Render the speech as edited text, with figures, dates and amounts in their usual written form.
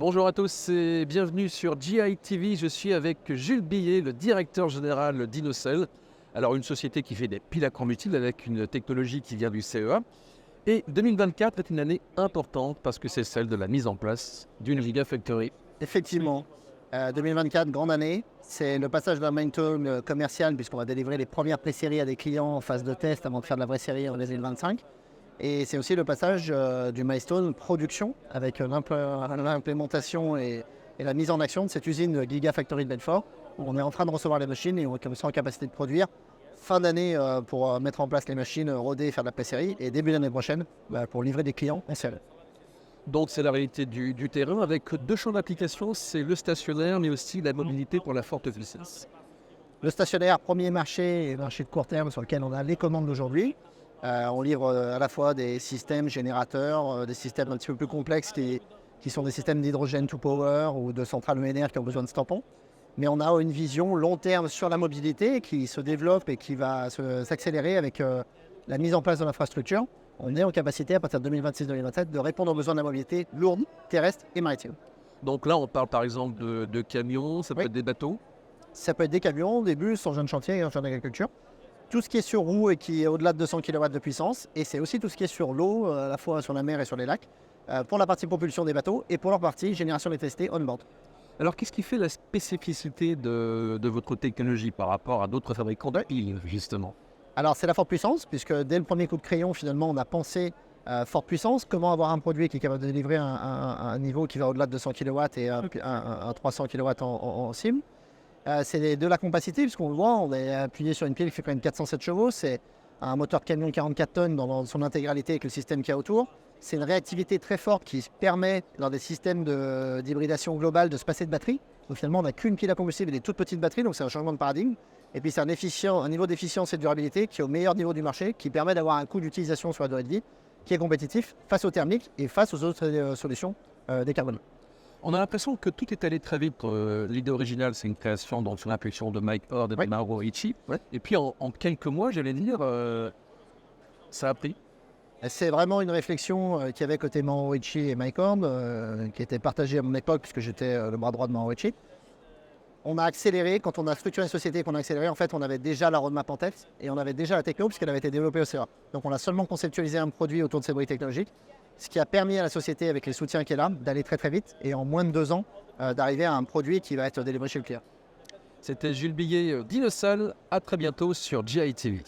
Bonjour à tous et bienvenue sur GI TV. Je suis avec Jules Billet, le directeur général d'Inocell. Alors une société qui fait des piles à combustible avec une technologie qui vient du CEA. Et 2024 est une année importante parce que c'est celle de la mise en place d'une Gigafactory. Effectivement, 2024, grande année. C'est le passage d'un milestone commercial puisqu'on va délivrer les premières pré-séries à des clients en phase de test avant de faire de la vraie série en 2025. Et c'est aussi le passage du milestone production avec l'implémentation et la mise en action de cette usine Gigafactory de Belfort où on est en train de recevoir les machines et on est en capacité de produire fin d'année pour mettre en place les machines, roder et faire de la pré-série et début d'année prochaine pour livrer des clients en série. Donc c'est la réalité du terrain avec deux champs d'application, c'est le stationnaire mais aussi la mobilité pour la forte puissance. Le stationnaire, premier marché, marché de court terme sur lequel on a les commandes d'aujourd'hui. On livre à la fois des systèmes générateurs, des systèmes un petit peu plus complexes qui sont des systèmes d'hydrogène to power ou de centrales ENR qui ont besoin de tampons. Mais on a une vision long terme sur la mobilité qui se développe et qui va s'accélérer avec la mise en place de l'infrastructure. On est en capacité à partir de 2026-2027 de répondre aux besoins de la mobilité lourde, terrestre et maritime. Donc là on parle par exemple de camions, ça peut être des bateaux. Ça peut être des camions, des bus, engins de chantier, engins d'agriculture. Tout ce qui est sur roue et qui est au-delà de 200 kW de puissance. Et c'est aussi tout ce qui est sur l'eau, à la fois sur la mer et sur les lacs, pour la partie propulsion des bateaux et pour leur partie génération d'électricité on-board. Alors qu'est-ce qui fait la spécificité de votre technologie par rapport à d'autres fabricants de piles justement? Alors c'est la forte puissance, puisque dès le premier coup de crayon, finalement, on a pensé forte puissance, comment avoir un produit qui est capable de délivrer un niveau qui va au-delà de 200 kW et un 300 kW en sim. C'est de la compacité, puisqu'on le voit, on est appuyé sur une pile qui fait quand même 407 chevaux. C'est un moteur de camion de 44 tonnes dans son intégralité avec le système qu'il y a autour. C'est une réactivité très forte qui permet, dans des systèmes d'hybridation globale, de se passer de batterie. Donc finalement, on n'a qu'une pile à combustible et des toutes petites batteries, donc c'est un changement de paradigme. Et puis c'est un niveau d'efficience et de durabilité qui est au meilleur niveau du marché, qui permet d'avoir un coût d'utilisation sur la durée de vie qui est compétitif face au thermique et face aux autres solutions décarbonées. On a l'impression que tout est allé très vite. L'idée originale, c'est une création donc sur l'impulsion de Mike Hord et de Mauro Ricci. Ouais. Et puis en quelques mois, j'allais dire, ça a pris. C'est vraiment une réflexion qu'il y avait côté Mauro Ricci et Mike Hord, qui était partagée à mon époque, puisque j'étais le bras droit de Mauro Ricci. On a accéléré, quand on a structuré la société et qu'on a accéléré, en fait, on avait déjà la roadmap en tête et on avait déjà la techno, puisqu'elle avait été développée au CEA. Donc on a seulement conceptualisé un produit autour de ces briques technologiques, ce qui a permis à la société, avec les soutiens qu'elle a, d'aller très très vite et en moins de 2 ans, d'arriver à un produit qui va être délivré chez le client. C'était Jules Billet d'Inocell. À très bientôt sur GI TV.